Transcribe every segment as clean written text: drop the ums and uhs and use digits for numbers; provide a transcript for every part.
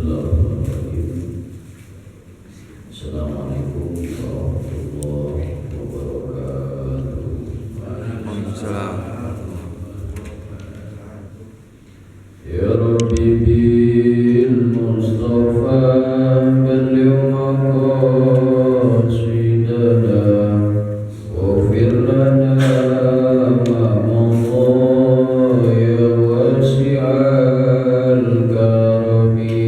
Bismillahirrahmanirrahim. Assalamualaikum warahmatullahi wabarakatuh. Waalaikumsalam. Ya Rabbi bil Mustafa balligh maqasidana waghfir lana ma madha ya wasi'al karami.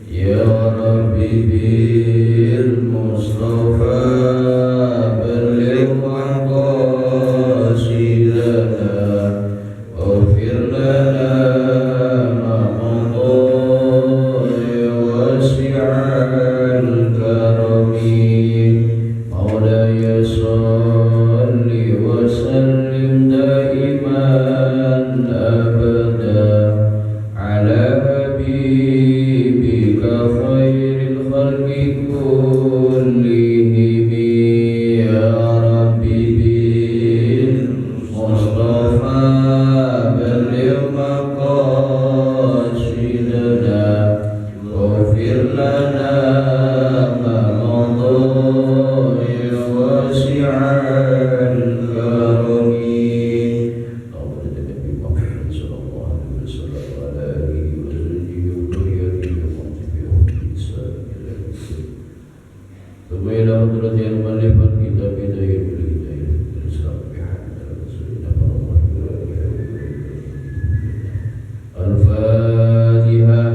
Ya Rabbi bil Mustafa balligh maqasidana waghfir lana ma madha ya wasi'al karami. Maulaya salli wa sallim daiman abada ala habibika khairil khalqi kullihim. Ya Rabbi bil Mustafa balligh maqasidana waghfir lana ma madha ya wasi'al karami. Al-Fatihah.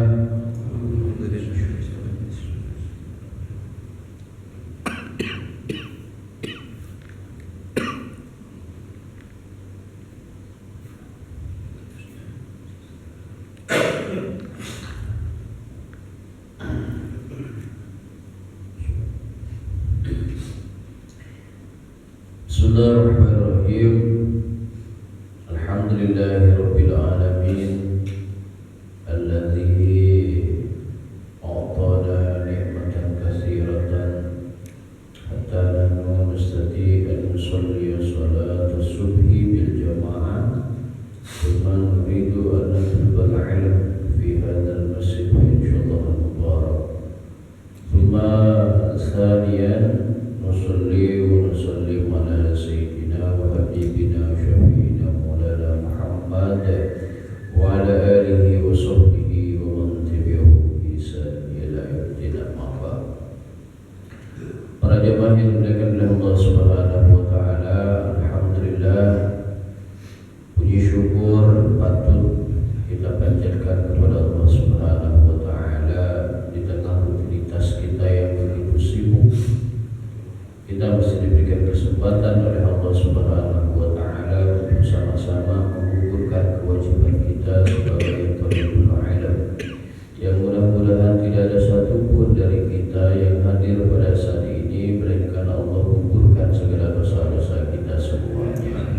Bismillahirrahmanirrahim. Alhamdulillahirabbil alamin alladzi a'tana ni'matan katsiratan hatta la nastati an nusalli salata subhi bil jama'ah. Thumma nuridu an natlubal ilm fi hadzal masjid insyaallah mubarak. Thumma thaniyan nusalli wa nusallim ala sayyidina wa habibina syafi'ina maulana Muhammad wa ala alihi wa sahbihi wa man tabi'ahu bi ihsan ila yaumil ma'ad. Para jemaah yang dimuliakan oleh Allah Subhanahu wa taala, alhamdulillah, puji syukur patut kita panjatkan kepada Allah Subhanahu wa taala di tengah rutinitas kita yang begitu sibuk. Kita masih diberikan kesempatan oleh Allah Subhanahu wa taala untuk sama-sama menggugurkan kewajiban kita sebagai thalibul ilm, yang mudah-mudahan tidak ada satupun dari kita yang hadir pada saat ini melainkan Allah gugurkan segala dosa-dosa kita semuanya.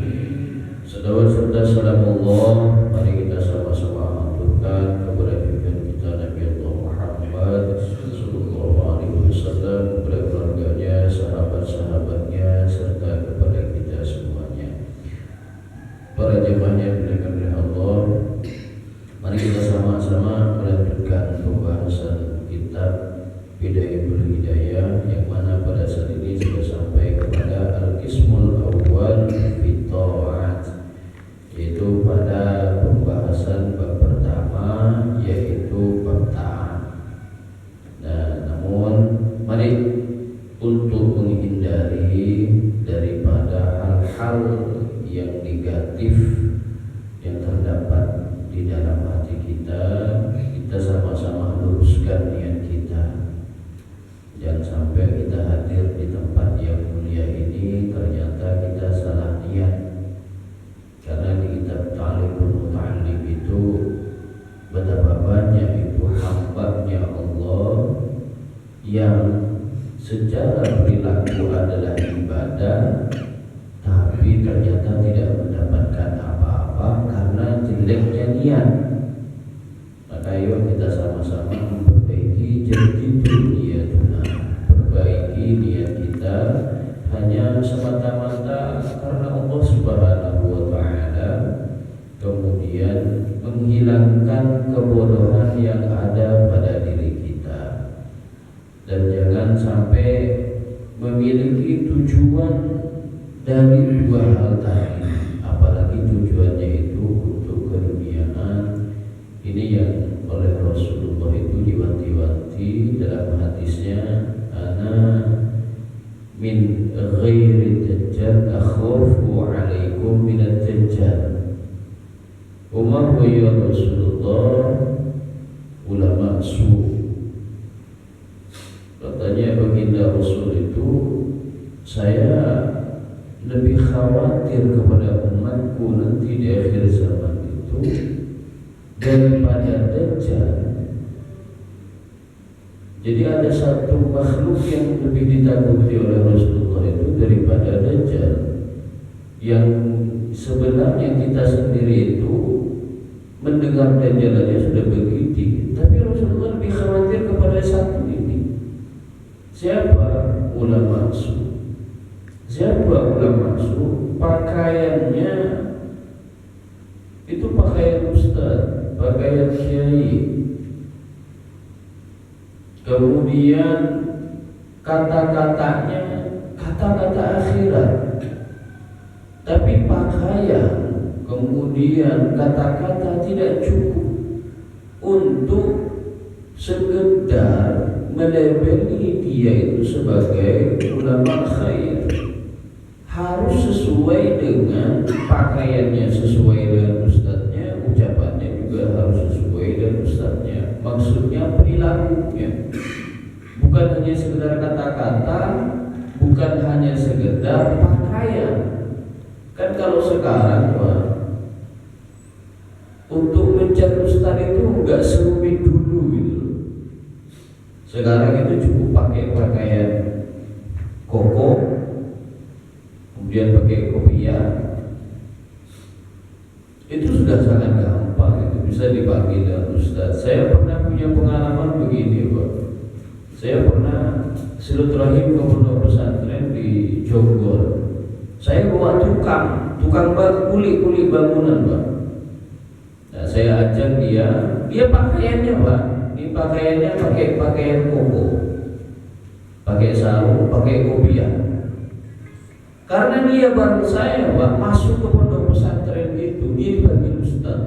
Salawat serta salam Allah mari kita sama-sama aturkan kepada pimpinan kita Nabi Allah Muhammad sallallahu alaihi wasallam, kepada keluarganya, sahabat-sahabatnya, serta kepada kita semuanya. Para jemaah yang dimuliakan oleh Allah, mari kita sama-sama melanjutkan pembahasan kitab Bidayatul Hidayah, yang mana pada saat ini sudah sampai kepada Al-Qismul Awwal fi Ta'at, yaitu pada pembahasan bab pertama, yaitu bab taat. Nah, namun mari untuk menghindari daripada hal-hal yang negatif yang terdapat di dalam hati kita, kita sama-sama luruskan niat kita. Jangan sampai kita hadir di tempat yang mulia ini ternyata kita salah niat. Karena di kitab Ta'limul Muta'allim itu betapa banyak itu hamba-Nya Allah yang secara perilaku adalah ibadah, tapi ternyata tidak mendapatkan apa-apa karena jeleknya niat. Maka ayo kita sama-sama memperbaiki jadidul niyatuna, perbaiki niat kita hanya semata-mata karena Allah Subhanahu wa taala, kemudian menghilangkan tentang kebodohan yang ada pada diri kita, dan jangan sampai memiliki tujuan dari dua hal tadi, apalagi tujuannya itu untuk keduniaan. Ini yang oleh Rasulullah itu diwanti-wanti dalam hadisnya, ana min ghairi dajjal akhafu alaikum minad dajjal. Umar wa ya Rasulullah, ulama su. Katanya baginda Rasul itu, saya lebih khawatir kepada umatku nanti di akhir zaman itu daripada Dajjal. Jadi ada satu makhluk yang lebih ditakuti oleh Rasulullah itu daripada Dajjal, yang sebenarnya kita sendiri itu mendengar Dajjal aja sudah begitu, tapi Rasulullah lebih khawatir kepada satu ini. Siapa? Ulama su. Siapa ulama su? Pakaiannya itu pakaian ustaz, pakaian kiai. Kemudian kata-katanya kata-kata akhirat. Tapi pakaian, kemudian kata-kata tidak cukup untuk sekedar melabeli dia itu sebagai ulama khair. Harus sesuai dengan pakaiannya, sesuai dengan ustadznya, ucapannya juga harus sesuai dengan ustadznya. Maksudnya perilakunya, bukan hanya sekedar kata-kata, bukan hanya sekedar pakaian. Kan kalau sekarang Pak, untuk mencari ustadz itu enggak serumit dulu gitu. Sekarang itu cukup pakai pakaian koko, kemudian pakai kopiah, itu sudah sangat gampang, itu bisa dipanggil dengan ustaz. Saya pernah punya pengalaman begini Pak. Saya pernah silaturahim ke pondok pesantren di Jogor. Saya bawa tukang kuli bangunan Pak. Nah, saya ajak dia pakaiannya Pak, ini pakaiannya pakai pakaian koko, pakai sarung, pakai kopiah. Karena dia baru saya Pak masuk ke pondok pesantren itu, dia dipanggil ustaz.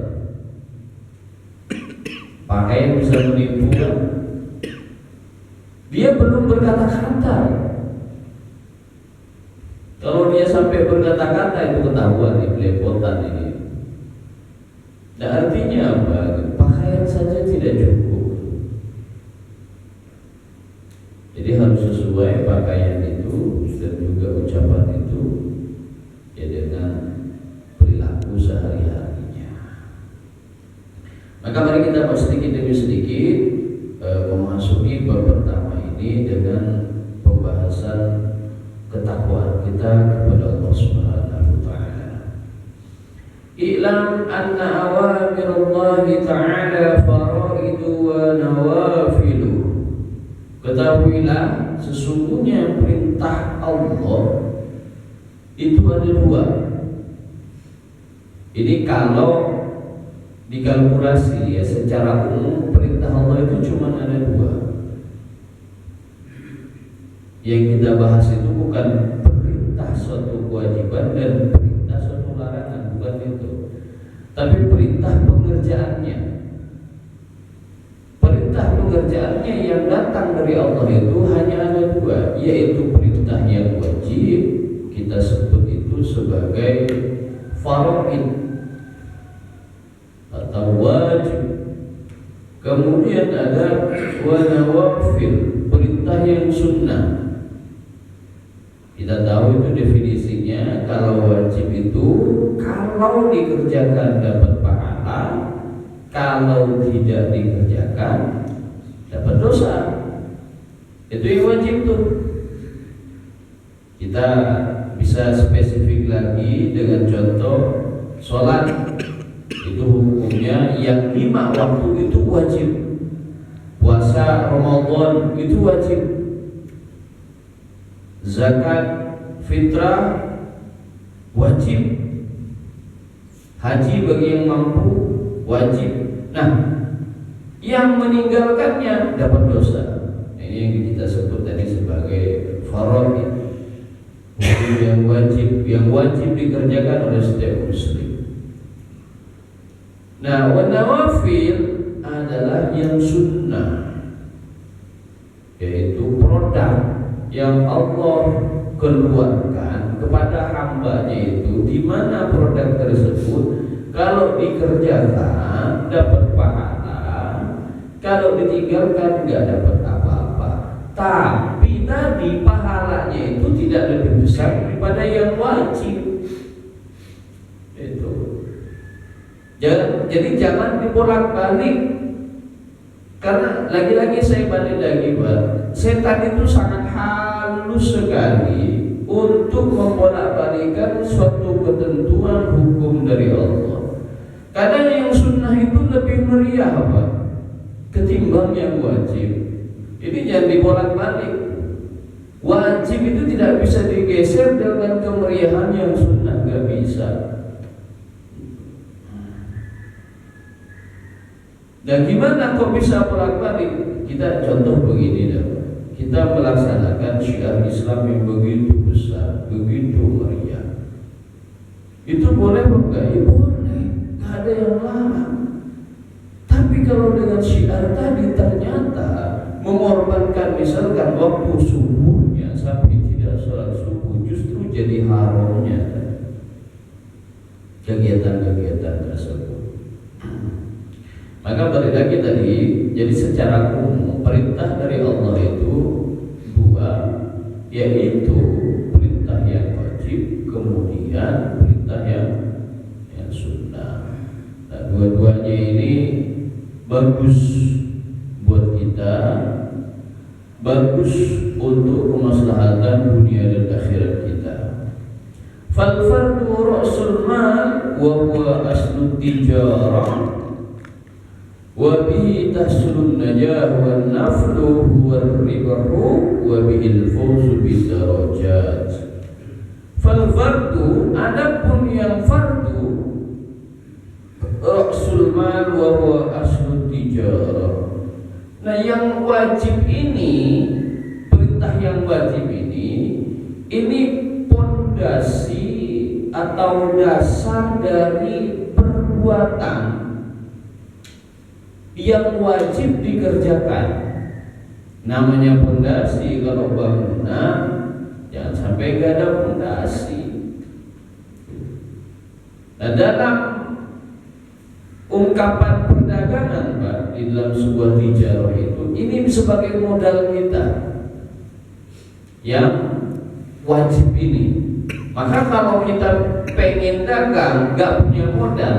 Pakaian bisa menipu kan? Dia belum berkata-kata. Kalau dia sampai berkata-kata itu ketahuan nih, belepotan ini. Nah, artinya apa? Pakaian saja tidak cukup. Jadi harus sesuai pakaian itu dan juga ucapan itu ya dengan perilaku sehari-harinya. Maka mari kita sedikit demi sedikit memasuki bab pertama ini dengan pembahasan ketakwaan kita kepada Allah Subhanahu wa taala. I'lam anna awamirallahi ta'ala faraidu wa nawafilu. Ketahuilah sesungguhnya perintah Allah itu ada dua. Ini kalau dikalkulasi ya secara umum perintah Allah itu cuma ada dua. Yang kita bahas itu bukan perintah suatu kewajiban dan perintah suatu larangan, bukan itu. Tapi perintah pengerjaannya. Perintah pengerjaannya yang datang dari Allah itu hanya ada dua, yaitu perintah yang wajib, kita sebut itu sebagai faraid atau wajib. Kemudian ada wa nawafil, perintah yang sunnah. Kita tahu itu definisinya, kalau wajib itu kalau dikerjakan dapat pahala, kalau tidak dikerjakan dapat dosa. Itu yang wajib tuh. Kita bisa spesifik lagi dengan contoh sholat. Itu hukumnya yang 5 waktu itu wajib. Puasa Ramadan itu wajib. Zakat fitrah wajib. Haji bagi yang mampu wajib. Nah, yang meninggalkannya dapat dosa. Nah, ini yang kita sebut tadi sebagai faraid, hukum yang wajib dikerjakan oleh setiap muslim. Nah, nawafil adalah yang sunnah, yaitu produk yang Allah keluarkan kepada hambanya itu, di mana produk tersebut kalau dikerjakan dapat pahala, kalau ditinggalkan nggak dapat apa-apa. Tapi tadi pahalanya itu tidak lebih besar daripada yang wajib. Itu. Jadi jangan dibolak-balik. Karena lagi-lagi saya balik lagi, Pak. Setan itu sangat halus sekali untuk membolak-balikan suatu ketentuan hukum dari Allah. Kadang yang sunnah itu lebih meriah, Pak, ketimbang yang wajib. Ini jangan dibolak-balik. Wajib itu tidak bisa digeser dengan kemeriahan yang sunnah, nggak bisa. Dan gimana kok bisa bolak-balik? Kita contoh begini dah. Kita melaksanakan syiar Islam yang begitu besar, begitu meriah. Itu boleh enggak? Ya boleh, nggak ada yang larang. Tapi kalau dengan syiar tadi ternyata mengorbankan misalkan waktu subuhnya sampai tidak sholat subuh, justru jadi haramnya kegiatan-kegiatan tersebut. Maka balik lagi tadi, jadi secara umum perintah dari Allah itu dua, yaitu perintah yang wajib, kemudian perintah yang sunnah. Nah, dua-duanya ini bagus buat kita, bagus untuk kemaslahatan dunia dan akhirat kita. Fal fardu ra'sul mal wa huwa aslu tijarah wa bihi tahsulun najah wan naflu huwa ribahu wa bihil fawzu bidarajat. Fal fardu, adapun yang fardu, ra'sul mal wa huwa aslu tijarah. Nah, yang wajib ini, perintah yang wajib ini pondasi atau dasar dari perbuatan yang wajib dikerjakan. Namanya pondasi, kalau bangunan jangan sampai gak ada pondasi. Nah, dalam ungkapan perdagangan, Pak, di dalam sebuah tijarah itu, ini sebagai modal kita yang wajib ini. Maka kalau kita pengen dagang gak punya modal,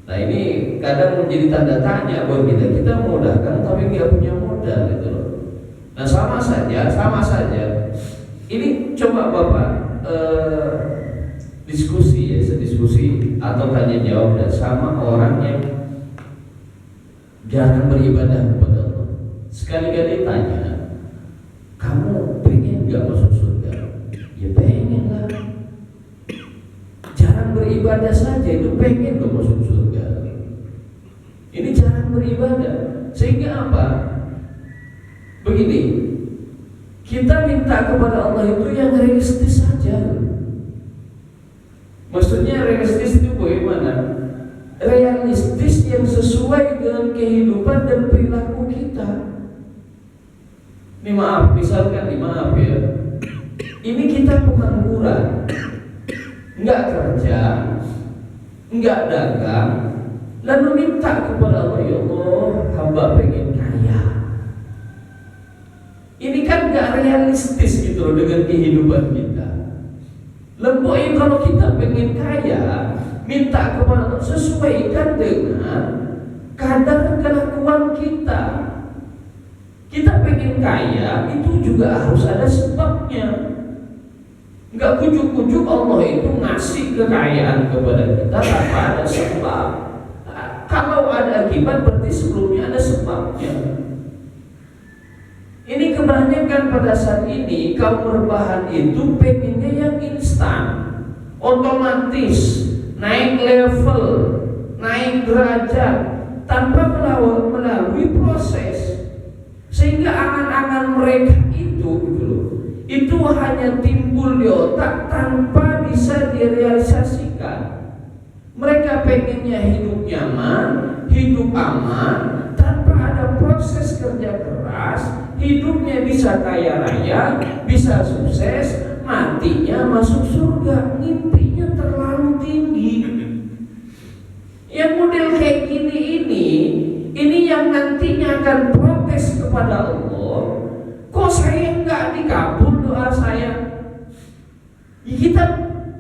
nah ini kadang menjadi tanda tanya buat kita. Kita mau dagang tapi gak punya modal gitu loh. Nah sama saja. Ini coba Bapak diskusi atau tanya jawab dan sama orang yang jarang beribadah kepada Allah. Sekali-kali tanya, kamu pengen gak masuk surga? Ya pengen lah. Jarang beribadah saja itu pengen gak masuk surga. Ini jarang beribadah. Sehingga apa? Begini, kita minta kepada Allah itu yang realistis saja. Maksudnya realistis itu bagaimana? Realistis yang sesuai dengan kehidupan dan perilaku kita. Ini maaf, misalkan ya, ini kita pengangguran, nggak kerja, nggak dagang, lalu minta kepada Allah, ya Allah, hamba pengen kaya. Ini kan nggak realistis gitu loh dengan kehidupan kita. Lemboy kalau kita pengen kaya, minta kepada Allah, sesuaikan dengan kadar kelakuan kita. Kita pengen kaya itu juga harus ada sebabnya. Enggak kujuk-kujuk Allah itu ngasih kekayaan kepada kita tanpa ada sebab. Kalau ada akibat berarti sebelumnya ada sebabnya. Ini kebanyakan pada saat ini kaum rebahan itu pengennya yang instan, otomatis, naik level, naik derajat tanpa melalui proses, sehingga angan-angan mereka itu hanya timbul di otak tanpa bisa direalisasikan. Mereka pengennya hidup nyaman, hidup aman, tanpa ada proses kerja keras. Hidupnya bisa kaya raya, bisa sukses, matinya masuk surga. Mimpinya terlalu tinggi. Yang model kayak gini ini yang nantinya akan protes kepada Allah. Kok saya nggak dikabul doa saya? Ya kita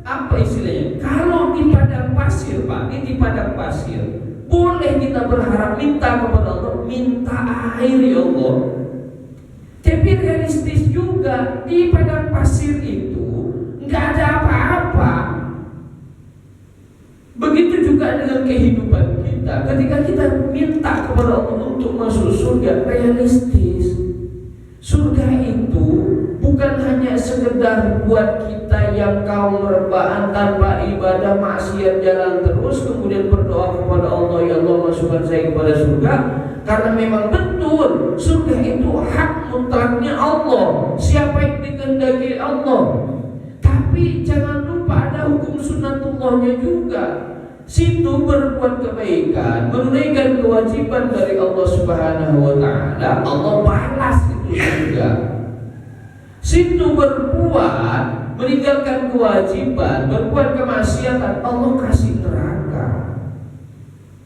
apa istilahnya? Kalau di padang pasir, Pak, di padang pasir, boleh kita berharap minta kepada Allah, minta air ya Allah. Tapi realistis juga di padang pasir itu nggak ada apa-apa. Begitu juga dengan kehidupan kita. Ketika kita minta kepada Allah untuk masuk surga, realistis. Surga itu bukan hanya sekedar buat kita yang kaum rebahan tanpa ibadah, maksiat, jalan terus kemudian berdoa kepada Allah, ya Allah masukkan saya kepada surga. Karena memang betul surga itu hak mutlaknya Allah, siapa yang dikehendaki Allah. Tapi jangan lupa ada hukum sunnatullahnya juga. Situ berbuat kebaikan, menunaikan kewajiban dari Allah Subhanahu wa taala, Allah balas itu surga. Situ berbuat, meninggalkan kewajiban, berbuat kemaksiatan, Allah kasih neraka.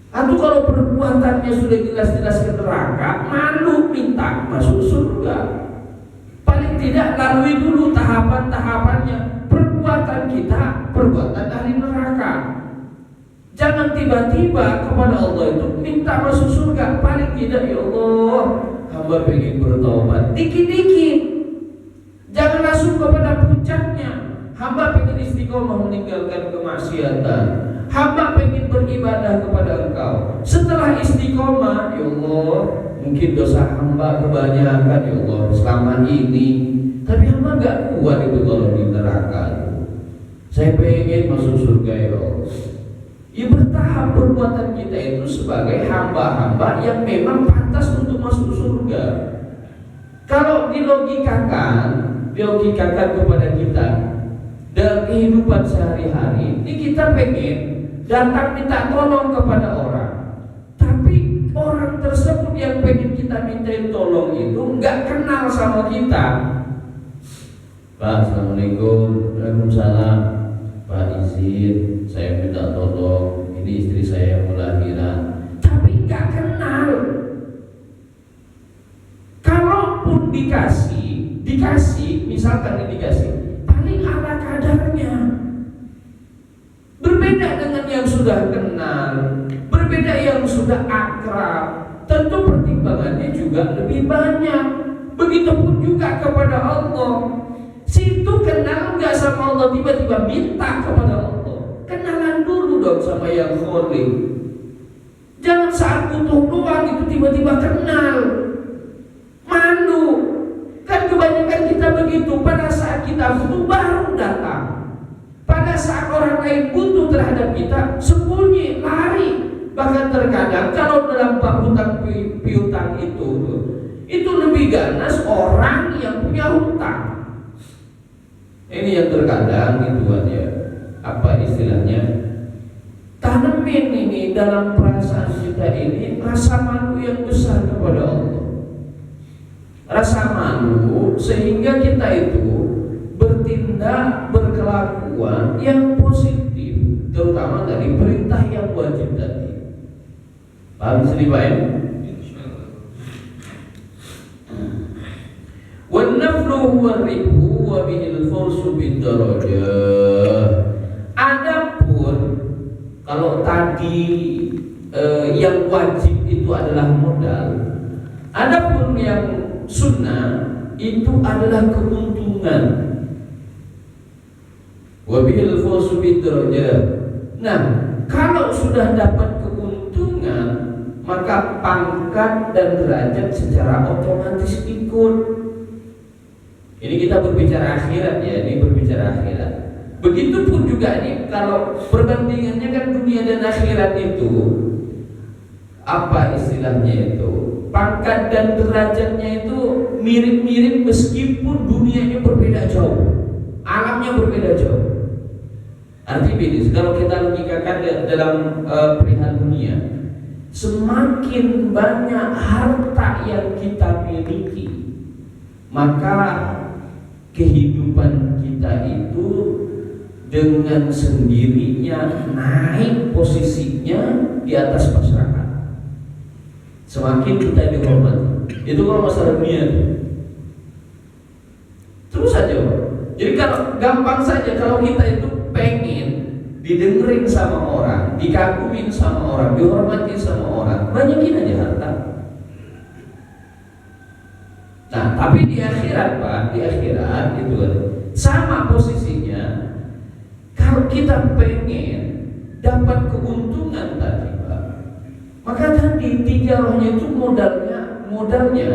Atau kalau perbuatannya sudah jelas-jelas ke neraka, malu minta masuk surga. Paling tidak lalui dulu tahapan-tahapannya. Perbuatan kita, perbuatan ahli neraka. Jangan tiba-tiba kepada Allah itu minta masuk surga. Paling tidak, ya Allah, hamba pengen bertobat dikit-dikit. Jangan langsung kepada puncaknya. Hamba pengen istiqomah meninggalkan kemaksiatan. Hamba pengen beribadah kepada Engkau. Setelah istiqomah, ya Allah, mungkin dosa hamba kebanyakan, ya Allah, selama ini. Tapi hamba gak kuat itu kalau di neraka. Saya pengen masuk surga, ya Allah. Ya bertahap perbuatan kita itu sebagai hamba-hamba yang memang pantas untuk masuk surga. Kalau dilogikakan kepada kita dalam kehidupan sehari-hari, ini kita pengen datang minta tolong kepada orang, tapi orang tersebut yang pengen kita mintain tolong itu nggak kenal sama kita. Pak, assalamualaikum. Waalaikumsalam. Pak, izin saya minta tolong, ini istri saya mau lahiran. Tapi nggak kenal. Kalaupun dikasih, misalkan dikasih, paling ala kadarnya. Berbeda dengan yang sudah kenal, berbeda yang sudah akrab. Tentu pertimbangannya juga lebih banyak. Begitupun juga kepada Allah. Situ kenal nggak sama Allah, tiba-tiba minta kepada Allah. Kenalan dulu dong sama yang kholi. Jangan saat butuh doang itu tiba-tiba kenal. Malu. Kan kebanyakan kita begitu. Pada saat kita butuh baru datang. Pada saat orang lain butuh terhadap kita, sembunyi, lari. Bahkan terkadang kalau dalam bab hutang piutang itu lebih ganas orang yang punya hutang. Ini yang terkadang itu ya, apa istilahnya, tanemin ini dalam perasaan kita ini rasa malu yang besar kepada Allah. Rasa malu sehingga kita itu bertindak, berkelakuan yang positif, terutama dari perintah yang wajib tadi. Paham sini Pak ya? Wan naflu huwa ribhu wa bihil fawzu bid darajah. Adapun kalau tadi yang wajib itu adalah modal, adapun yang sunnah itu adalah keuntungan. Wa bihil fawzu bid darajah. Nah, kalau sudah dapat keuntungan, maka pangkat dan derajat secara otomatis ikut. Ini kita berbicara akhirat ya, ini berbicara akhirat. Begitupun juga nih, kalau perbandingannya kan dunia dan akhirat itu apa istilahnya itu, pangkat dan derajatnya itu mirip-mirip meskipun dunianya berbeda jauh, alamnya berbeda jauh. Artinya begini, kalau kita logikakan dalam perihal dunia, semakin banyak harta yang kita miliki, maka kehidupan kita itu dengan sendirinya naik posisinya di atas masyarakat. Semakin kita dihormati. Itu kalau masalah dunia. Terus saja, Pak. Jadi kalau gampang saja, kalau kita itu pengen didengerin sama orang, dikagumin sama orang, dihormati sama orang, banyakin aja harta. Nah, tapi di akhirat, Pak, di akhirat itu sama posisinya. Kalau kita pengen dapat keuntungan tadi, Pak, maka tadi tijarahnya itu modalnya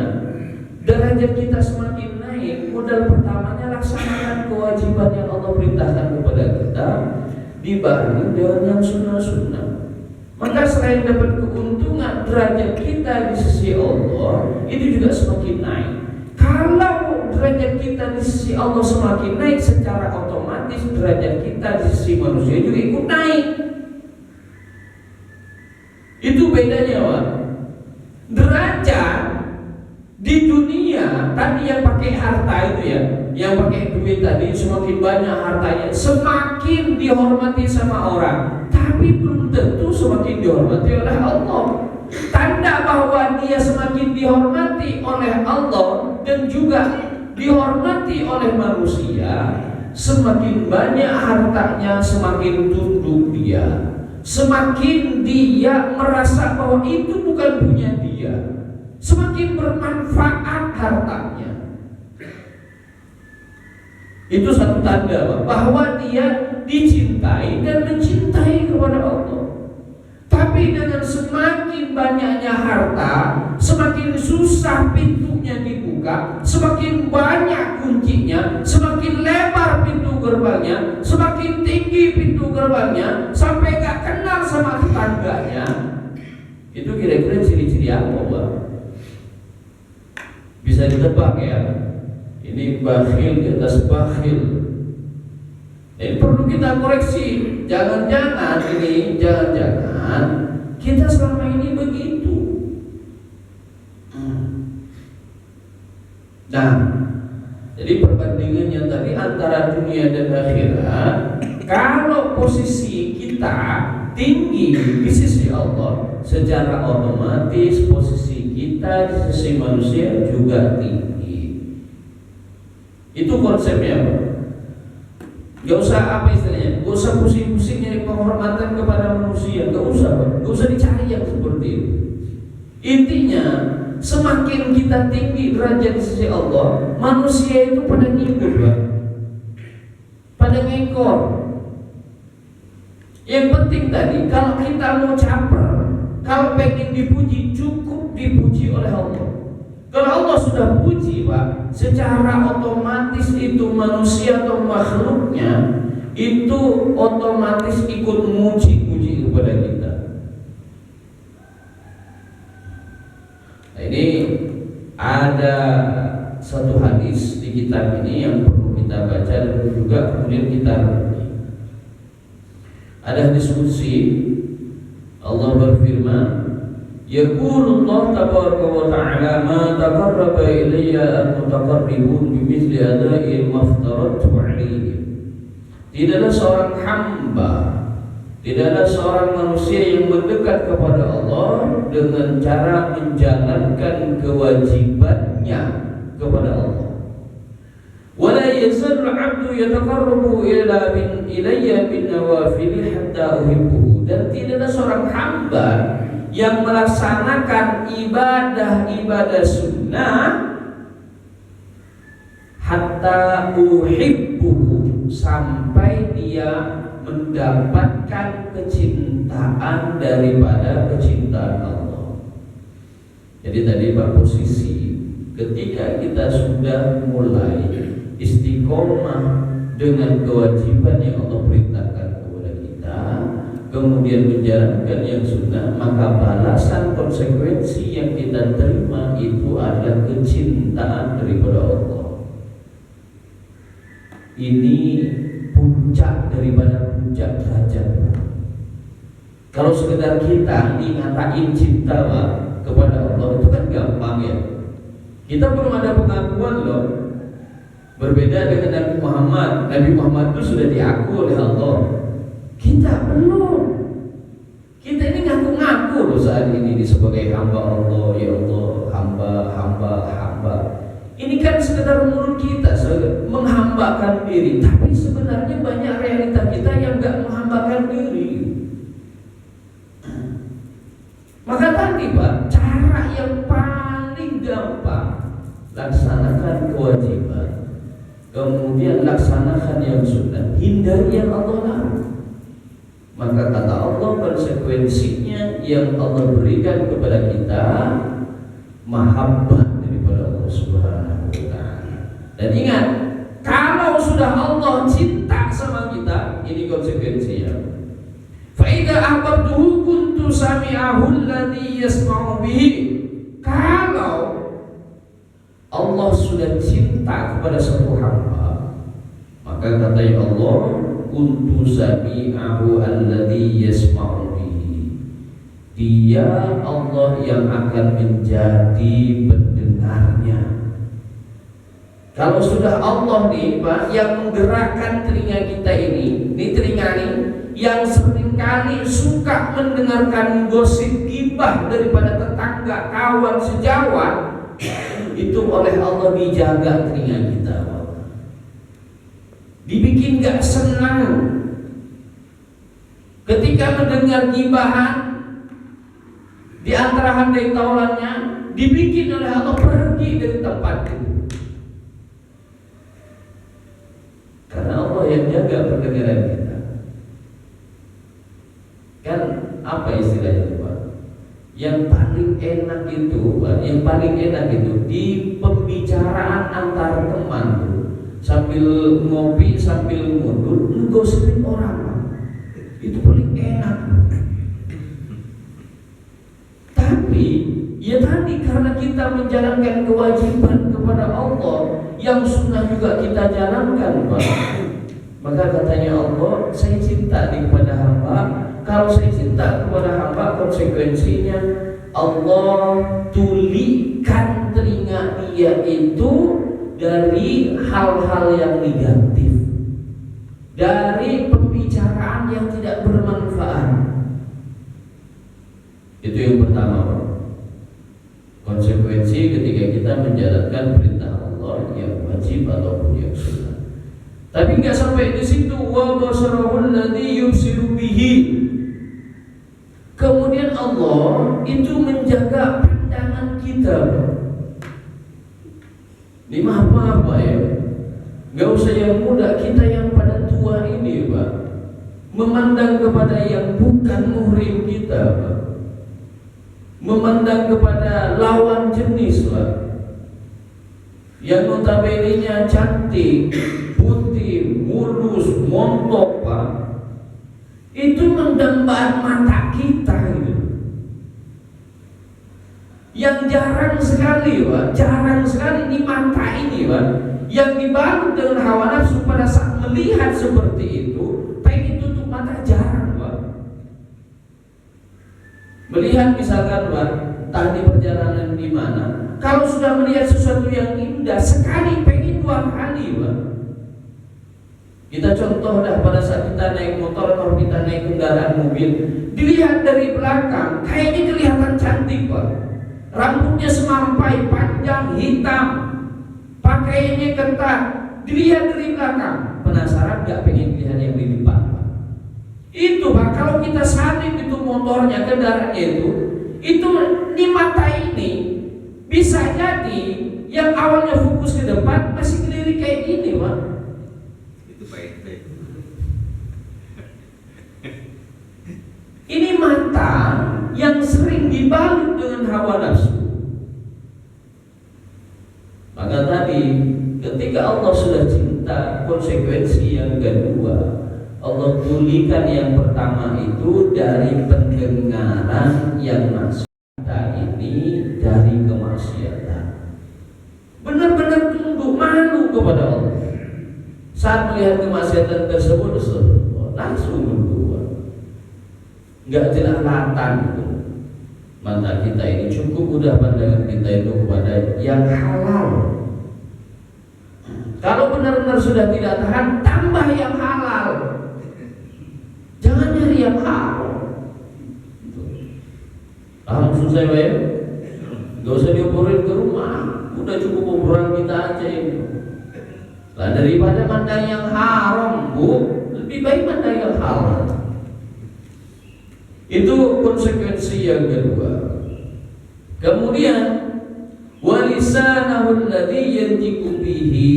derajat kita semakin naik. Modal pertamanya laksanakan kewajiban yang Allah perintahkan kepada kita, dibarengi dengan yang sunnah-sunnah. Maka selain dapat keuntungan, derajat kita di sisi Allah itu juga semakin naik. Kalau derajat kita di sisi Allah semakin naik, secara otomatis derajat kita di sisi manusia juga ikut naik. Itu bedanya, Pak. Derajat di dunia tadi yang pakai harta itu ya, yang pakai duit tadi, semakin banyak hartanya, semakin dihormati sama orang. Tapi belum tentu semakin dihormati oleh Allah. Tanda bahwa dia semakin dihormati oleh Allah dan juga dihormati oleh manusia, semakin banyak hartanya, semakin tunduk dia, semakin dia merasa bahwa itu bukan punya dia, semakin bermanfaat hartanya. Itu satu tanda bahwa dia dicintai dan mencintai kepada Allah. Tapi dengan semakin banyaknya harta, semakin susah pintunya dibuka, semakin banyak kuncinya, semakin lebar pintu gerbangnya, semakin tinggi pintu gerbangnya, sampai gak kenal sama tetangganya. Itu kira-kira ciri-ciri apa, Pak? Bisa ditebak ya. Ini bakhil di atas bakhil. Ini perlu kita koreksi. Jangan-jangan kita selama ini begitu. Nah, jadi perbandingannya tadi antara dunia dan akhirat. Kalau posisi kita tinggi di sisi Allah, secara otomatis posisi kita di sisi manusia juga tinggi. Itu konsepnya, Pak. Gak usah apa istilahnya, gak usah pusing-pusing nyari penghormatan kepada manusia, gak usah, Pak. Gak usah dicari yang seperti itu. Intinya, semakin kita tinggi derajat di sisi Allah, manusia itu pada ngikut, Pak, pada ngekor. Yang penting tadi, kalau kita mau caper, kalau pengen dipuji, cukup dipuji oleh Allah. Kalau Allah sudah puji, Pak, secara otomatis itu manusia atau makhluknya itu otomatis ikut muji-muji kepada kita. Nah, ini ada satu hadis di kitab ini yang perlu kita baca dan juga kemudian kita renungi. Ada hadis qudsi, Allah berfirman, Yaqulullah tabaraka wa ta'ala ma taqarraba ilayya al-mutaqarribun bimithli ada'i al-maftaratu 'alaihim. Tidaklah seorang hamba, tidaklah seorang manusia yang mendekat kepada Allah dengan cara menjalankan kewajibannya kepada Allah. Wala yazallu 'abdu yataqarrabu ilayya bin nawafil hatta uhibbuhu. Dan tidaklah seorang hamba yang melaksanakan ibadah-ibadah sunnah hatta uhibbuhu, sampai dia mendapatkan kecintaan daripada kecintaan Allah. Jadi tadi Pak, posisi ketika kita sudah mulai istiqomah dengan kewajiban yang Allah perintahkan kepada kita, kemudian menjalankan yang sunnah, maka balasan konsekuensi yang kita terima itu adalah kecintaan daripada Allah. Ini puncak daripada puncak derajat. Kalau sekedar kita ngatain cinta kepada Allah itu kan gampang ya. Kita belum ada pengakuan loh. Berbeda dengan Nabi Muhammad. Nabi Muhammad itu sudah diakui oleh Allah. Kita belum. Kita ini ngaku-ngaku loh saat ini sebagai hamba Allah. Ya Allah, hamba. Ini kan sekedar mulut kita menghambakan diri, tapi sebenarnya banyak realita kita yang gak menghambakan diri. Maka tadi Pak, cara yang paling gampang, laksanakan kewajiban, kemudian laksanakan yang sunnah, hindari yang Allah larang. Maka kata Allah, konsekuensinya yang Allah berikan kepada kita mahabbah daripada Allah Subhanahu wa ta'ala. Dan ingat, kalau sudah Allah cinta sama kita, ini konsekuensinya. Fa idza ahbabtuhu kuntu sami'ahu alladhi yasma'u bihi. Kalau Allah sudah cinta kepada satu hamba, maka katanya Allah, kuntu sami'ahu alladhi yasma'u bihi. Dia Allah yang akan menjadi pendengarnya. Kalau sudah Allah nih Pak yang menggerakkan telinga kita ini telinga nih yang seringkali suka mendengarkan gosip gibah daripada tetangga, kawan, sejawat, itu oleh Allah dijaga telinga kita, Pak. Dibikin gak senang ketika mendengar gibahan di antara handai taulannya, dibikin oleh Allah pergi dari tempat itu. Karena Allah yang jaga pendengaran kita. Kan apa istilahnya Pak? Yang paling enak itu Pak, yang paling enak itu di pembicaraan antar teman tuh, sambil ngopi sambil mundur ngegosipin orang Pak. Itu paling enak. Tapi ya tadi karena kita menjalankan kewajiban kepada Allah, yang sunnah juga kita jalankan Pak. Maka katanya Allah, saya cinta kepada hamba. Kalau saya cinta kepada hamba, konsekuensinya Allah tulikan telinga dia itu dari hal-hal yang negatif, dari pembicaraan yang tidak bermanfaat. Itu yang pertama Pak. Konsekuensi ketika kita menjalankan perintah Allah yang wajib ataupun yang sunnah. Tapi enggak sampai di situ, wa basarahul ladzi yubsiru bihi. Kemudian Allah itu menjaga pandangan kita. Ini apa ya? Enggak usah yang muda, kita yang pada tua ini Pak, memandang kepada yang bukan muhrim kita Pak, memandang kepada lawan jenis Pak, yang notabene-nya cantik, putih, mulus, montok Pak, itu mendambakan mata kita gitu. Yang jarang sekali Pak, jarang sekali di mata ini Pak, yang dibalut dengan hawa nafsu pada saat melihat seperti itu, pengen tutup mata, jarang Pak. Melihat misalkan Pak, entah di perjalanan di mana, kalau sudah melihat sesuatu yang indah sekali pengen dua kali Pak. Kita contoh dah pada saat kita naik motor atau kita naik kendaraan mobil, dilihat dari belakang, kayaknya kelihatan cantik Pak. Rambutnya semampai, panjang, hitam, pakaiannya ketat, dilihat dari belakang, penasaran gak pengen lihat yang di depan Pak. Itu Pak, kalau kita salib itu motornya, kendaraannya itu di mata ini bisa jadi yang awalnya fokus ke depan masih kelirik kayak gini Pak. Itu baik. Ini mata yang sering dibalut dengan hawa nafsu. Maka tadi ketika Allah sudah cinta kita konsekuensi yang kedua. Allah pulihkan yang pertama itu dari pendengaran yang masuk kita ini dari kemaksiatan. Benar-benar tunduk malu kepada Allah. Saat melihat kemaksiatan tersebut, langsung berubah. Enggak jelalatan gitu. Mata kita ini cukup udah pandangan kita itu kepada yang halal. Kalau benar-benar sudah tidak tahan, tambah yang halal. Jangan nyari yang haram. Paham maksud saya, Pak ya? Gak usah diobrolin ke rumah, udah cukup obrolan kita aja ini. Lah daripada mandang yang haram, Bu, lebih baik mandang yang halal. Itu konsekuensi yang kedua. Kemudian walisanahu alladhi yantiqu bihi.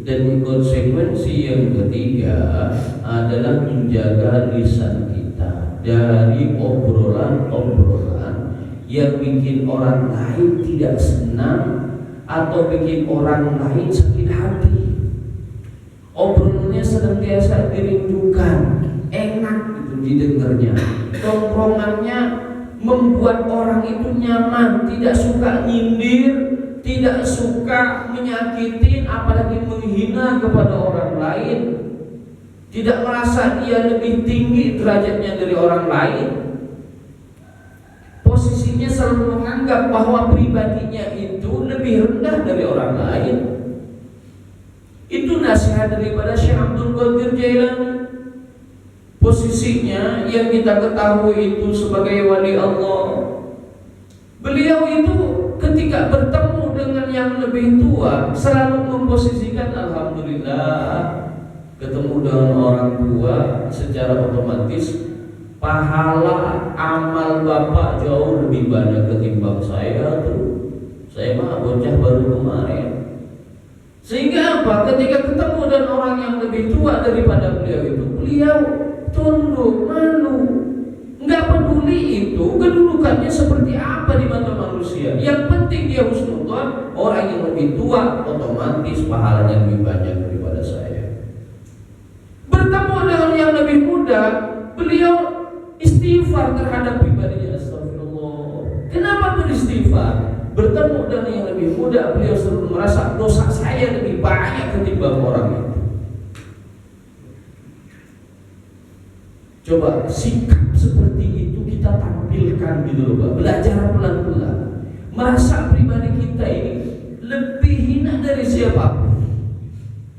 Dan konsekuensi yang ketiga adalah menjaga lisan kita dari obrolan-obrolan yang bikin orang lain tidak senang atau bikin orang lain sakit hati. Obrolannya senantiasa dirindukan, enak gitu didengarnya. Tongkrongannya membuat orang itu nyaman, tidak suka nyindir, tidak suka menyakitin, apalagi menghina kepada orang lain, tidak merasa dia lebih tinggi derajatnya dari orang lain. Posisinya selalu menganggap bahwa pribadinya itu lebih rendah dari orang lain. Itu nasihat daripada Syekh Abdul Qadir Jailani. Posisinya yang kita ketahui itu sebagai wali Allah. Beliau itu ketika bertemu dengan yang lebih tua selalu memposisikan alhamdulillah, ketemu dengan orang tua secara otomatis pahala amal bapak jauh lebih banyak ketimbang saya tuh. Saya mah bocah baru kemarin. Sehingga apa? Ketika ketemu dengan orang yang lebih tua daripada beliau itu, beliau tunduk, malu, nggak peduli itu kedudukannya seperti apa di mata manusia. Yang penting dia husnudzon, orang yang lebih tua otomatis pahalanya lebih banyak daripada saya. Bertemu dengan yang lebih muda, beliau istighfar terhadap pribadinya. Astagfirullah. Kenapa beristighfar? Bertemu dengan yang lebih muda, beliau selalu merasa dosa saya lebih banyak ketimbang orang itu. Coba sikap seperti itu kita tampilkan gitu loh Pak. Belajar pelan-pelan. Merasa pribadi kita ini lebih hina dari siapapun.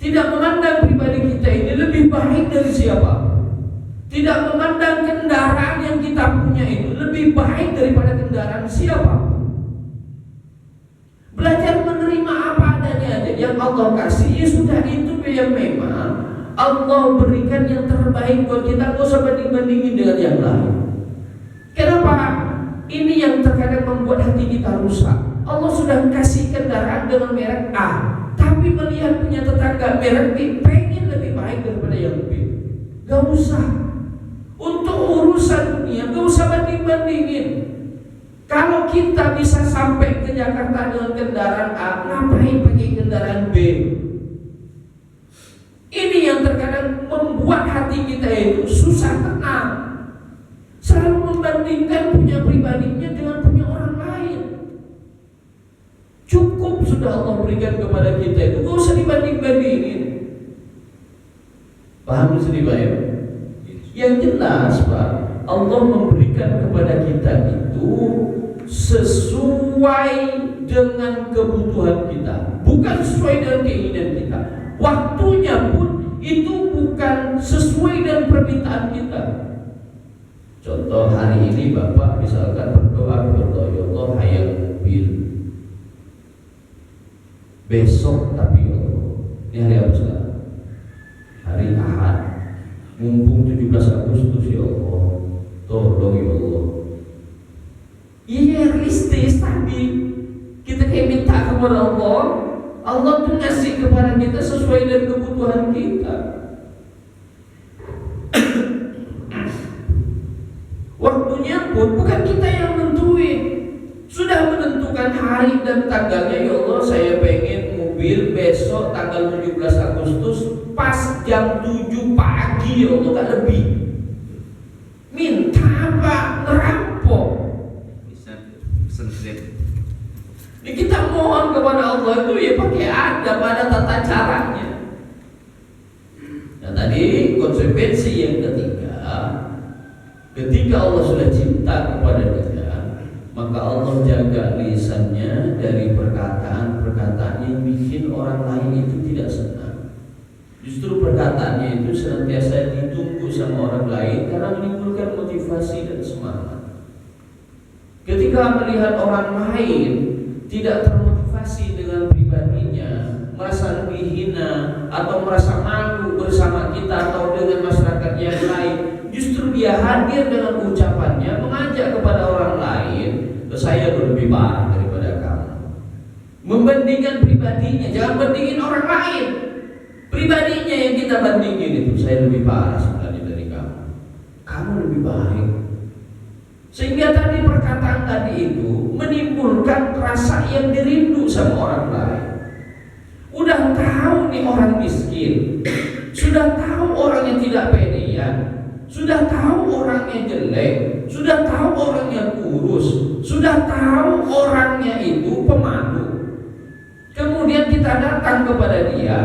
Tidak memandang pribadi kita ini lebih baik dari siapapun. Tidak memandang kendaraan yang kita punya itu lebih baik daripada kendaraan siapapun. Belajar menerima apa adanya aja. Yang Allah kasih ya sudah, itu yang memang Allah berikan yang terbaik buat kita. Gak usah banding-bandingin dengan yang lain. Kenapa? Ini yang terkadang membuat hati kita rusak. Allah sudah kasih kendaraan dengan merek A, tapi melihat punya tetangga merek B, pengen lebih baik daripada yang B. Gak usah. Untuk urusan dunia gak usah banding-bandingin. Kalau kita bisa sampai ke Jakarta dengan kendaraan A, ngapain pakai kendaraan B? Ini yang terkadang membuat hati kita itu susah tenang. Selalu membandingkan punya pribadinya dengan punya orang lain. Cukup sudah Allah berikan kepada kita itu, gak usah dibanding-bandingin. Paham sedih Pak ya? Yang jelas Pak, Allah memberikan kepada kita itu sesuai dengan kebutuhan kita, bukan sesuai dengan keinginan kita. Waktunya pun itu bukan sesuai dengan permintaan kita. Contoh hari ini Bapak misalkan berdoa kepada Allah hayal mobil. Besok tapi Allah, ini hari apa sekarang? Hari Ahad. Mumpung 17 Agustus ya Allah, tolong ya Allah. Iya realistis tadi kita kayak minta kepada Allah, Allah tuh ngasih kepada kita sesuai dengan kebutuhan kita. Waktunya pun bukan kita yang nentuin, sudah menentukan hari dan tanggalnya. Ya Allah, saya pengen mobil besok tanggal 17 Agustus pas jam 7 pagi ya Allah, tak lebih. Minta apa? Ngerampok. Bisa pesen grab. Ini kita mohon kepada Allah itu ya pakai adab, ada tata caranya. Nah tadi konsekuensi yang ketiga, ketika Allah sudah cinta kepada dia, maka Allah jaga lisannya dari perkataan-perkataan yang bikin orang lain itu tidak senang. Justru perkataannya itu senantiasa ditunggu sama orang lain karena menimbulkan motivasi dan semangat. Ketika melihat orang lain tidak termotivasi dengan pribadinya, merasa lebih hina atau merasa malu bersama kita atau dengan masyarakat yang lain, justru dia hadir dengan ucapannya mengajak kepada orang lain, saya lebih parah daripada kamu. Membandingkan pribadinya, jangan bandingin orang lain. Pribadinya yang kita bandingin itu, saya lebih parah sebenarnya dari kamu. Kamu lebih baik. Sehingga tadi perkataan tadi itu menimbulkan rasa yang dirindu sama orang lain. Udah tahu nih orang miskin, sudah tahu orangnya tidak pedean, sudah tahu orangnya jelek, sudah tahu orangnya kurus, sudah tahu orangnya itu pemalu. Kemudian kita datang kepada dia,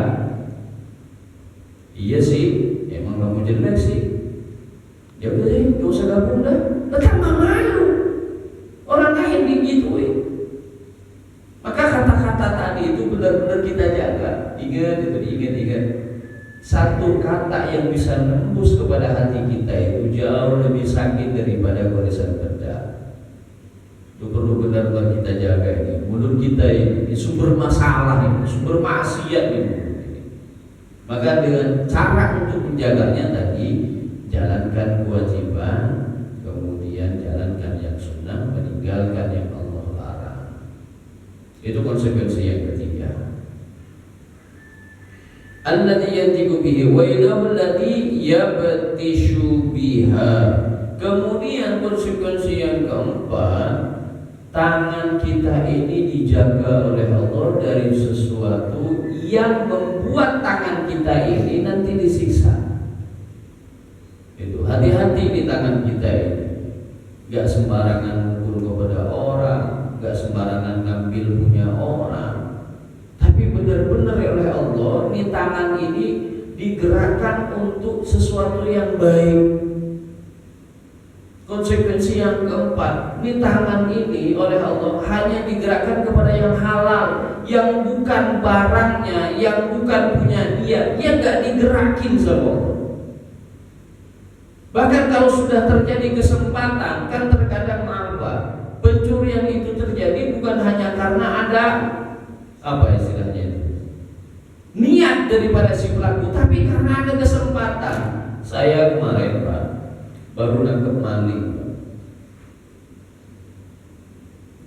iya sih, emang kamu jelek sih. Ya udah deh, gak usah gabung dah. Tambah malu orang lain digituin. Maka kata-kata tadi itu benar-benar kita jaga. Ingat. Satu kata yang bisa nembus kepada hati kita itu jauh lebih sakit daripada goresan pedang. Itu perlu benar-benar kita jaga ini. Mulut kita ini sumber masalah ini, sumber maksiat ini. Maka dengan cara untuk menjaganya tadi, jalankan kewajiban, kemudian jalankan yang sunnah, meninggalkan yang Allah larang. Itu konsekuensi yang ketiga. Alladzi yantiqu bihi wa ilahu alladzi yabtishu biha. Kemudian konsekuensi yang keempat, tangan kita ini dijaga oleh Allah dari sesuatu yang membuat tangan kita ini nanti disiksa. Itu hati-hati di tangan kita ini. Gak sembarangan mukul kepada orang, gak sembarangan ngambil punya orang. Tapi benar-benar oleh Allah, ini tangan ini digerakkan untuk sesuatu yang baik. Konsekuensi yang keempat, ini tangan ini oleh Allah hanya digerakkan kepada yang halal, yang bukan barangnya, yang bukan punya dia gak digerakin sama Allah. Bahkan kalau sudah terjadi kesempatan, kan terkadang apa? Pencurian itu terjadi bukan hanya karena ada apa istilahnya itu, niat daripada si pelaku, tapi karena ada kesempatan. Saya kemarin Pak baru nangkep maling.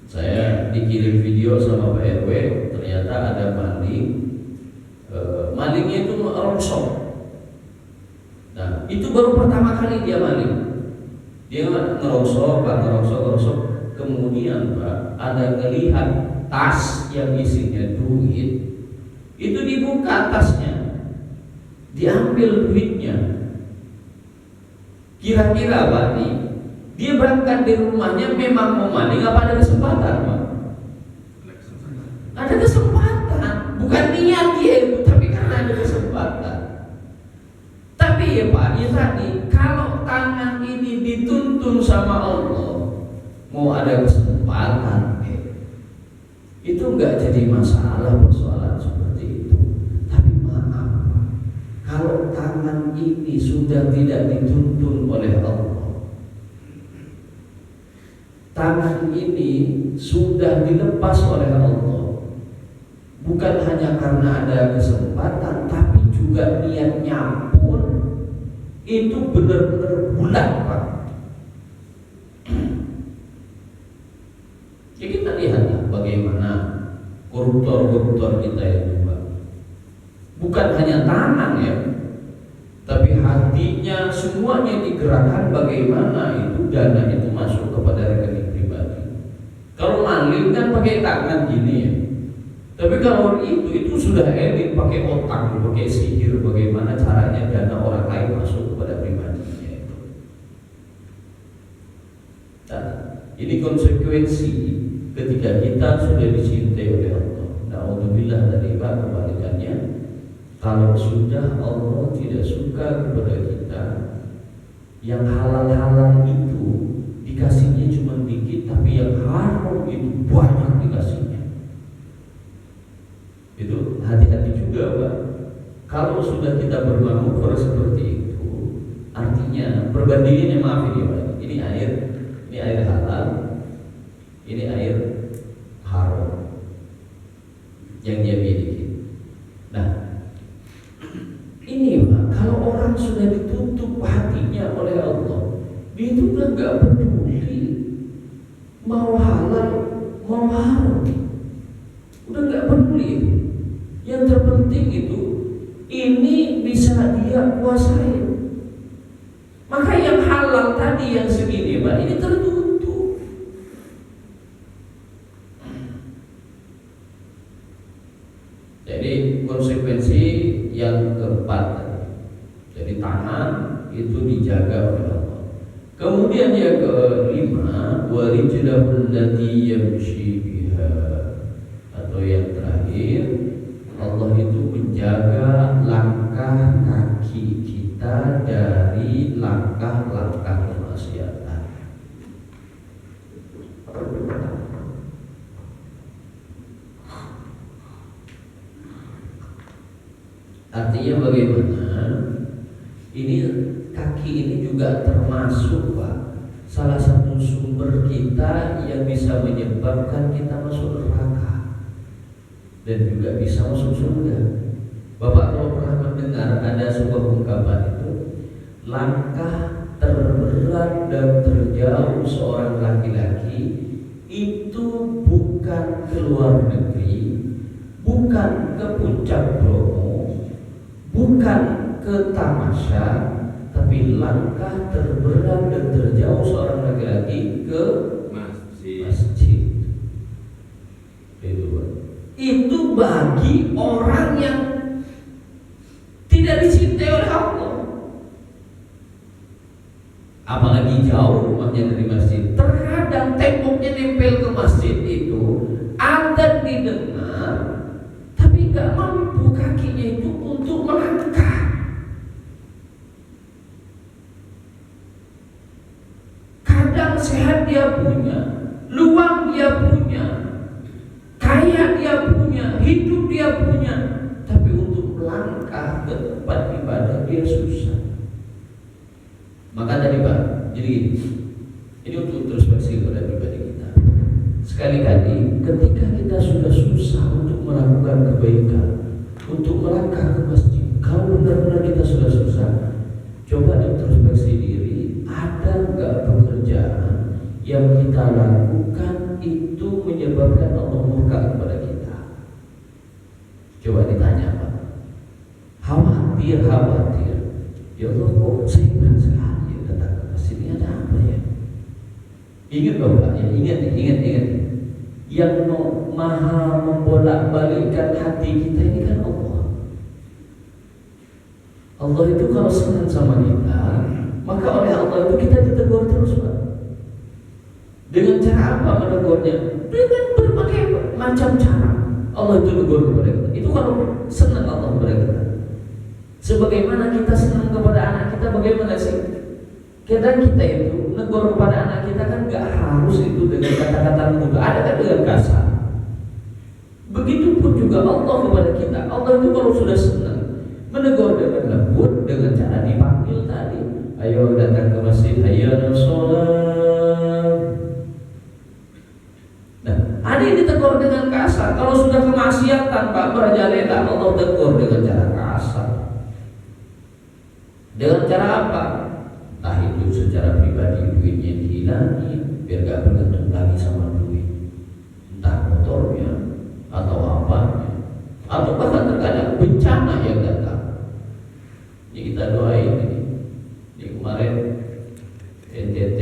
Saya dikirim video sama Pak RW, ternyata ada maling. Malingnya itu rongsok. Nah, itu baru pertama kali dia maling. Dia ngerongsok. Kemudian Pak, ada ngelihat tas yang isinya duit. Itu dibuka tasnya, diambil duitnya. Kira-kira Pak nih, dia berangkat di rumahnya memang mau maling apa ada kesempatan Pak? Ada kesempatan, bukan niat dia itu, tapi karena ada kesempatan. Tapi ya Pak, ya tadi kalau tangan ini dituntun sama Allah, mau ada kesempatan, itu nggak jadi masalah persoalan seperti itu. Tapi maaf, kalau tangan ini sudah tidak dituntun oleh Allah, tangan ini sudah dilepas oleh Allah, bukan hanya karena ada kesempatan, tapi juga niatnya pun itu benar-benar bulat Pak. Ya kita lihat bagaimana koruptor-koruptor kita itu Pak. Bukan hanya tangan ya, tapi hatinya semuanya digerakkan bagaimana itu dana itu masuk kepada rekening pribadi. Kalau maling kan pakai tangan gini ya, Tapi kalau itu sudah elit, pakai otak, pakai sihir, bagaimana caranya dana orang lain masuk kepada pribadinya itu. Nah, ini konsekuensi ketika kita sudah dicintai oleh Allah. Na'udzubillah dari kebalikannya. Kalau sudah Allah tidak suka kepada kita, yang halal-halal itu dikasihnya cuma dikit, tapi yang haram itu banyak dikasihnya. Itu hati-hati juga, Pak. Kalau sudah kita bermanuver seperti itu, artinya perbandingannya, maaf ini, Pak. Ini air halal, ini air haram yang dia miliki. Nah, ini, Pak, kalau orang sudah ditutup hatinya oleh Allah, dia itu udah gak peduli mau halal mau haram, udah gak peduli. Yang terpenting itu ini bisa dia kuasai. Maka yang halal tadi yang segini, Pak, ini tertutup. Jadi konsekuensi yang keempat, jadi tangan itu dijaga oleh Allah. Kemudian yang kelima, warijlahul lati yamshi biha, atau yang terakhir, Allah itu menjaga langkah kaki kita dari langkah-langkah kemaksiatan. Artinya bagaimana? Ini kaki ini juga termasuk, Pak, salah satu sumber kita yang bisa menyebabkan kita masuk neraka dan juga bisa masuk surga. Bapak kalau pernah mendengar ada sebuah ungkapan itu, langkah terberat dan terjauh seorang laki-laki itu bukan ke luar negeri, bukan ke puncak Bromo, bukan ke tamasya, tapi langkah terberat dan terjauh seorang laki-laki ke masjid. Itu bagi orang yang tidak dicintai oleh Allah. Apalagi jauh rumahnya dari masjid, terkadang temboknya nempel ke masjid itu, adzan didengar, tapi gak mampu kakinya itu untuk melangkah. Kadang sehat dia punya, luang dia punya, kaya dia punya, hidup dia punya, tapi untuk melangkah ke tempat ibadah dia susah. Maka tadi, Pak, jadi ini untuk introspeksi kepada pribadi kita. Sekali-kali ketika kita sudah susah untuk melakukan kebaikan, untuk melangkah ke masjid, kalau benar-benar kita sudah susah, coba introspeksi diri, ada nggak pekerjaan yang kita lakukan itu menyebabkan Allah murka kepada kita? Coba ditanya, Pak. Khawatir. Ya Allah, kok saya berat sekali ya datang ke masjid ini, ada apa ya? Ingat, Bapak, ya, ingat. Yang maha membolak-balikkan hati kita ini kan Allah. Allah itu kalau senang sama kita, maka oleh Allah itu kita ditegur terus, Pak. Dengan cara apa menegurnya? Dengan berbagai macam cara Allah itu tegur kepada kita. Itu kalau senang Allah kepada kita. Sebagaimana kita senang kepada anak kita, bagaimana sih? Kadang kita itu negur kepada anak kita kan gak harus itu dengan kata-kata mudah, ada kan dengan kasar. Begitupun juga Allah kepada kita. Allah itu kalau sudah senang menegur dengan lembut, dengan cara dipanggil tadi, ayo datang ke masjid, hayya sholat. Nah, ada yang ditegur dengan kasar. Kalau sudah kemaksiatan, Pak, merajalela, Allah tegur dengan cara kasar. Dengan cara apa? Entah itu secara pribadi duitnya dihilangi biar gak bergantung lagi sama duit, entah motornya atau apanya, atau bahkan terkadang bencana yang datang. Ini kita doain ini kemarin NTT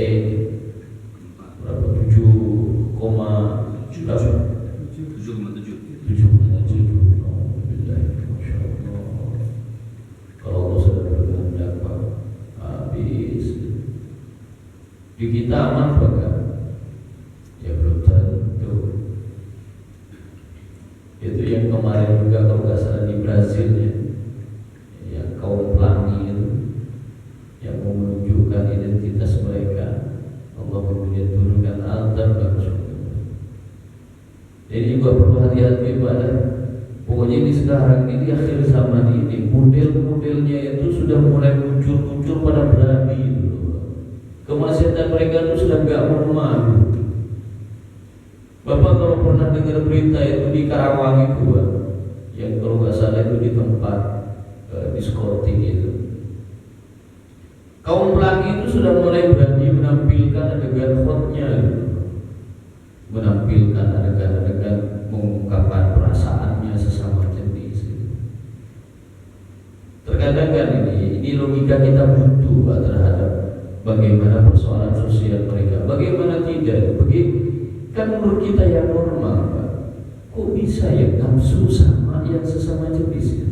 berapa 7,7 aman apa enggak? Ya belum tentu. Itu yang kemarin juga kalau nggak salah di Brazil ya, yang kaum pelangi itu yang mau menunjukkan identitas mereka, Allah kemudian turunkan altar dan sebagainya. Jadi juga perlu hati-hati pada pokoknya ini sekarang ini di akhir zaman ini model-modelnya itu sudah mulai muncul pada berani itu. Kemaksiatan mereka itu sudah gak malu. Bapak kalau pernah dengar berita itu di Karawang itu, yang kalau nggak salah itu di tempat diskotik itu, kaum pelangi itu sudah mulai berani menampilkan adegan hotnya, menampilkan adegan-adegan mengungkapkan perasaannya sesama jenis. Terkadang kan ini logika kita butuh terhadap bagaimana persoalan sosial mereka, bagaimana tidak, kan menurut kita yang normal, Pak, kok bisa ya nafsu sama yang sesama jenis?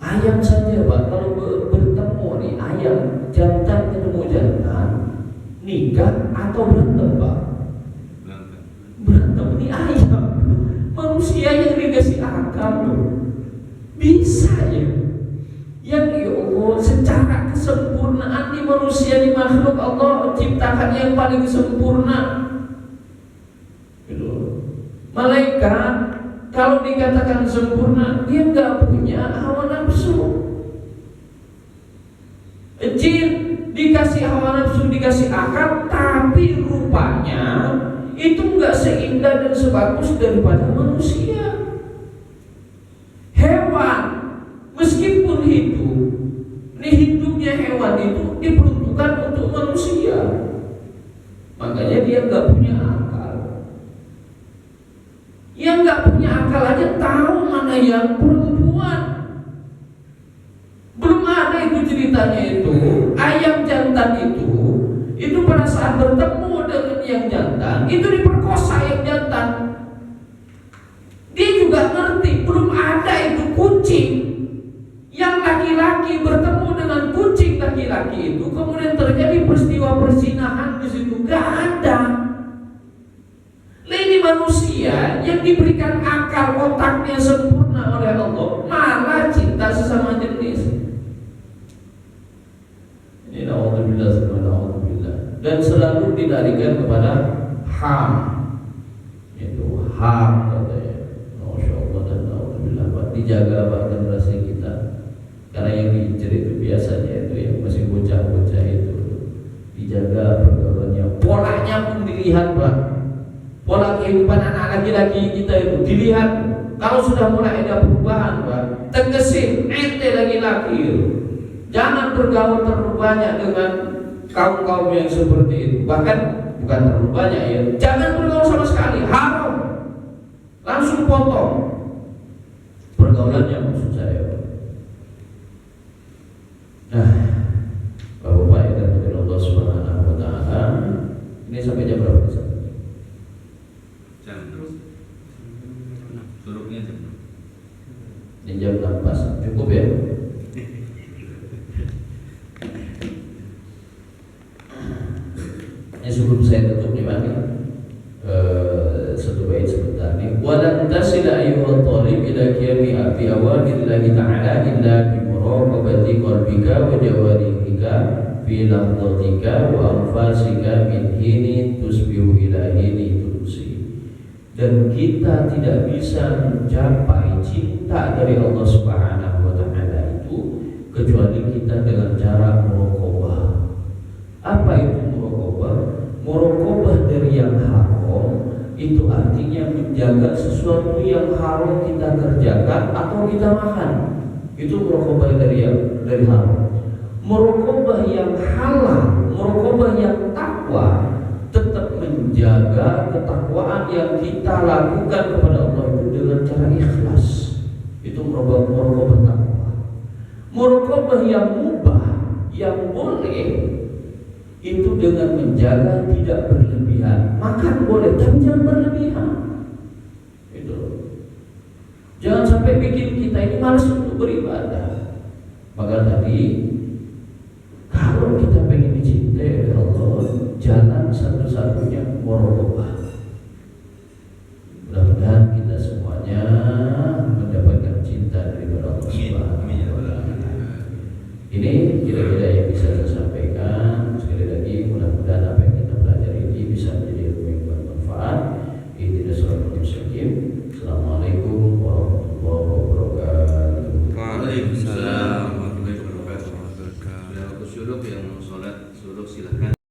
Ayam saja, Pak, kalau bertemu nih ayam jantan ketemu jantan, nikah atau berantem, Pak? Berantem nih ayam, manusia yang dikasih akal loh, bisa ya? Yang ya Allah secara kesempurnaan di manusia, di makhluk Allah ciptakan yang paling sempurna. Malaikat kalau dikatakan sempurna, dia nggak punya hawa nafsu. Jin dikasih hawa nafsu, dikasih akal, tapi rupanya itu nggak seindah dan sebagus daripada manusia. Hewan meskipun hidup, hidupnya hewan itu diperuntukkan untuk manusia. Makanya dia nggak punya akal. Yang nggak punya akal aja tahu mana yang perempuan. Belum ada itu ceritanya itu. Ayam jantan itu pada saat bertemu dengan yang jantan itu diperkosa yang jantan. Dia juga ngerti. Belum ada itu kucing yang laki-laki bertemu dengan kucing laki-laki itu kemudian terjadi peristiwa perzinahan di situ, gak ada. Ini manusia yang diberikan akal, otaknya sempurna oleh Allah, malah cinta sesama jenis. Ini na'udzubillah. Dan selalu dilarikan kepada HAM. Itu HAM katanya. Masya Allah dan na'udzubillah. Pak, dijaga Pak generasi kita. Karena yang diincar itu biasanya itu yang masih bocah-bocah itu, dijaga pergaulannya, polanya pun dilihat, Pak. Pola kehidupan anak laki-laki kita itu dilihat. Kalau sudah mulai ada perubahan, Pak, tegesin ente laki-laki itu. Jangan bergaul terlalu banyak dengan kaum-kaum yang seperti itu. Bahkan bukan terlalu banyak ya, jangan bergaul sama sekali, haram. Langsung potong pergaulannya, maksud saya, Pak. Nah, Bapak yang dirahmati Allah Subhanahu wa taala, ini sampai jam berapa nih? Jam terus. Suruknya jam. Ini jam 6 cukup ya? Ini sebelum saya tutup nih, Pak. Satu bait sebentar nih. Walan tasila ayyuhat talib ila qiyami fi awamillahi ta'ala illa bi muraqabati qalbika wa jawarihika fi lahdatika wa anfasika min hini tusbihu ila hini tusi. Dan kita tidak bisa mencapai cinta dari Allah Subhanahu wa taala itu kecuali kita dengan cara muraqabah. Apa itu muraqabah? Muraqabah dari yang haram itu artinya menjaga sesuatu yang haram kita kerjakan atau kita makan. Itu muraqabah dari haram. Muraqabah yang halal, muraqabah yang takwa, tetap menjaga ketakwaan yang kita lakukan kepada Allah itu dengan cara ikhlas. Itu muraqabah takwa. Muraqabah yang mubah, yang boleh, itu dengan menjaga tidak berlebihan. Makan boleh, tapi jangan berlebihan. Itu. Jangan sampai bikin kita ini malas untuk beribadah. Maka tadi, kalau Kalau kita pengen dicintai oleh Allah, jalan satu-satunya warahmatullahi